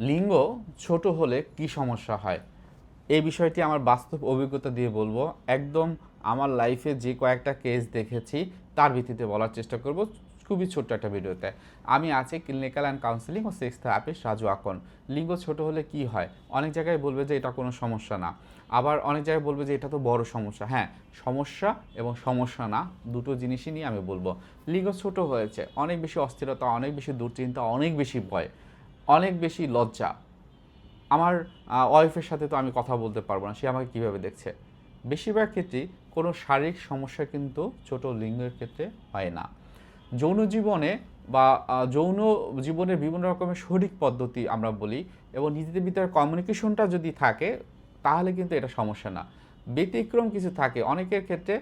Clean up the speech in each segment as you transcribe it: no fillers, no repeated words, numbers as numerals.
লিঙ্গ ছোট হলে কি সমস্যা হয় এই বিষয়টি আমার বাস্তব অভিজ্ঞতা দিয়ে বলবো। একদম আমার লাইফে যে কয়েকটা কেস দেখেছি তার ভিত্তিতে বলার চেষ্টা করব খুবই ছোট্ট একটা ভিডিওতে। আমি আছি ক্লিনিক্যাল অ্যান্ড কাউন্সিলিং ও সেক্স থেরাপিস্ট রাজু আকন। লিঙ্গ ছোট হলে কি হয়? অনেক জায়গায় বলবে যে এটা কোনো সমস্যা না, আবার অনেক জায়গায় বলবে যে এটা তো বড় সমস্যা। হ্যাঁ, সমস্যা এবং সমস্যা না দুটো জিনিসই নিয়ে আমি বলবো। লিঙ্গ ছোট হয়েছে, অনেক বেশি অস্থিরতা, অনেক বেশি দুশ্চিন্তা, অনেক বেশি ভয়, অনেক বেশি লজ্জা। আমার ওয়াইফের সাথে তো আমি কথা বলতে পারবো না, সে আমাকে কীভাবে দেখছে। বেশিরভাগ ক্ষেত্রেই কোনো শারীরিক সমস্যা কিন্তু ছোট লিঙ্গের ক্ষেত্রে হয় না। যৌন জীবনে বা যৌন জীবনের বিভিন্ন রকমের সঠিক পদ্ধতি আমরা বলি এবং নিজেদের ভিতরে কমিউনিকেশনটা যদি থাকে তাহলে কিন্তু এটা সমস্যা না। ব্যতিক্রম কিছু থাকে অনেকের ক্ষেত্রে,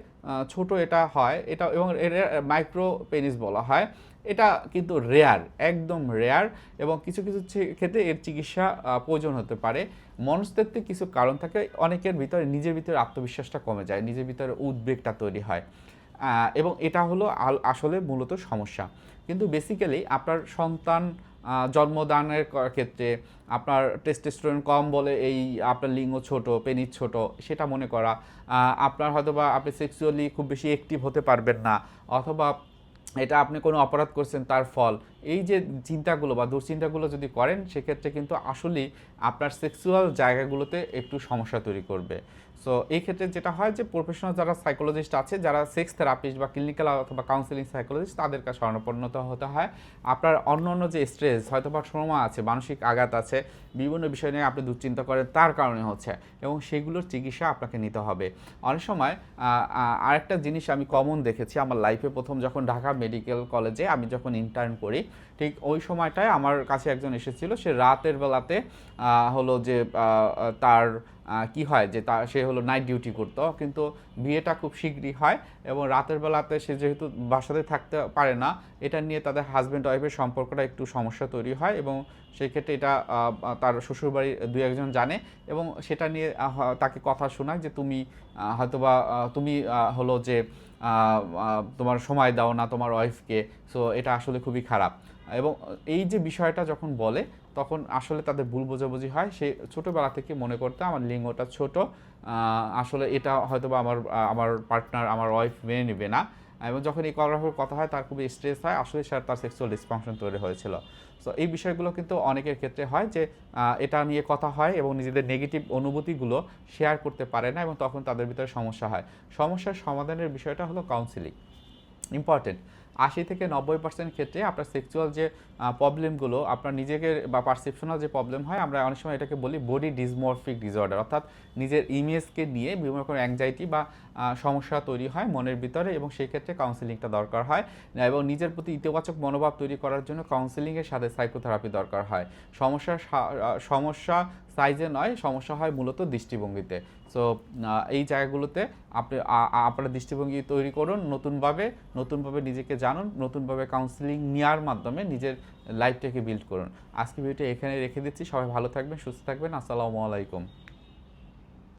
ছোট এটা হয়, এটা এবং এর মাইক্রো পেনিস বলা হয়। এটা কিন্তু রেয়ার, একদম রেয়ার, এবং কিছু কিছু ক্ষেত্রে এর চিকিৎসা প্রয়োজন হতে পারে। মনস্তাত্ত্বিক কিছু কারণ থাকে, অনেকের ভিতরে নিজের ভিতরে আত্মবিশ্বাসটা কমে যায়, নিজের ভিতরে উদ্বেগটা তৈরি হয়, এবং এটা হলো আসলে মূলত সমস্যা। কিন্তু বেসিক্যালি আপনার সন্তান জন্মদানের ক্ষেত্রে আপনার টেস্টোস্টেরন কম বলে এই আপনার লিঙ্গ ছোট, পেনিস ছোট, সেটা মনে করা, আপনার হয়তোবা আপনি সেক্সুয়ালি খুব বেশি অ্যাক্টিভ হতে পারবেন না, অথবা এটা আপনি কোনো অপরাধ করছেন তার ফল, এই যে চিন্তাগুলো বা দুশ্চিন্তাগুলো যদি করেন সেক্ষেত্রে কিন্তু আসলেই আপনার সেক্সুয়াল জায়গাগুলোতে একটু সমস্যা তৈরি করবে। সো এই ক্ষেত্রে যেটা হয় যে প্রফেশনাল যারা সাইকোলজিস্ট আছে, যারা সেক্স থেরাপিস্ট বা ক্লিনিক্যাল অথবা কাউন্সিলিং সাইকোলজিস্ট, তাদের কাছে শরণাপন্ন হতে হয়। আপনার অন্য অন্য যে স্ট্রেস হয়তো বা ট্রমা আছে, মানসিক আঘাত আছে, বিভিন্ন বিষয় নিয়ে আপনি দুশ্চিন্তা করেন তার কারণে হচ্ছে, এবং সেগুলোর চিকিৎসা আপনাকে নিতে হবে। অনেক সময় আরেকটা জিনিস আমি কমন দেখেছি আমার লাইফে, প্রথম যখন ঢাকা মেডিকেল কলেজে আমি যখন ইন্টার্ন করি, ঠিক ওই সময়টায় আমার কাছে একজন এসেছিল। সে রাতের বেলাতে হলো যে তার কি হয় যে সে হলো নাইট ডিউটি করতো, কিন্তু বিয়েটা খুব শীঘ্রই হয়, এবং রাতের বেলাতে সে যেহেতু বাসাতে থাকতে পারে না, এটা নিয়ে তাদের হাজব্যান্ড ওয়াইফের সম্পর্কটা একটু সমস্যা তৈরি হয়, এবং সেই ক্ষেত্রে এটা তার শ্বশুরবাড়ির দু একজন জানে, এবং সেটা নিয়ে তাকে কথা শোনায় যে তুমি হয়তোবা তুমি হলো যে তোমার সময় দাও না তোমার ওয়াইফকে। সো এটা আসলে খুবই খারাপ, এবং এই যে বিষয়টা যখন বলে তখন আসলে তাদের ভুল বোঝাবুঝি হয়। সে ছোটোবেলা থেকে মনে করতে আমার লিঙ্গটা ছোট, আসলে এটা হয়তো বা আমার পার্টনার, আমার ওয়াইফ মেনে নেবে না, এবং যখন এই করার কথা হয় তার খুবই স্ট্রেস হয়, আসলে সে তার সেক্সুয়াল ডিসফাংশন তৈরি হয়েছিল। সো এই বিষয়গুলো কিন্তু অনেকের ক্ষেত্রে হয় যে এটা নিয়ে কথা হয় এবং নিজেদের নেগেটিভ অনুভূতিগুলো শেয়ার করতে পারে না, এবং তখন তাদের ভিতরে সমস্যা হয়। সমস্যার সমাধানের বিষয়টা হলো কাউন্সিলিং ইম্পর্টেন্ট। 80 থেকে 90% ক্ষেত্রে আপনার সেক্সুয়াল যে প্রবলেমগুলো আপনার নিজেকে বা পারসেপশনাল যে প্রবলেম হয়, আমরা অনেক সময় এটাকে বলি বডি ডিসমরফিক ডিসঅর্ডার, অর্থাৎ নিজের ইমেজকে নিয়ে বিভিন্ন রকম অ্যাংজাইটি বা সমস্যা তৈরি হয় মনের ভিতরে, এবং সেই ক্ষেত্রে কাউন্সিলিংটা দরকার হয়। এবং নিজের প্রতি ইতিবাচক মনোভাব তৈরি করার জন্য কাউন্সিলিংয়ের সাথে সাইকোথেরাপি দরকার হয়। সমস্যা সাইজে নয়, সমস্যা হয় মূলত দৃষ্টিভঙ্গিতে। সো এই জায়গাগুলোতে আপনি আপনার দৃষ্টিভঙ্গি তৈরি করুন নতুনভাবে, নতুনভাবে নিজেকে জানুন, নতুনভাবে কাউন্সিলিং নেওয়ার মাধ্যমে নিজের লাইফটাকে বিল্ড করুন। আজকে ভিডিওটা এখানে রেখে দিচ্ছি। সবাই ভালো থাকবেন, সুস্থ থাকবেন। আসসালামু আলাইকুম।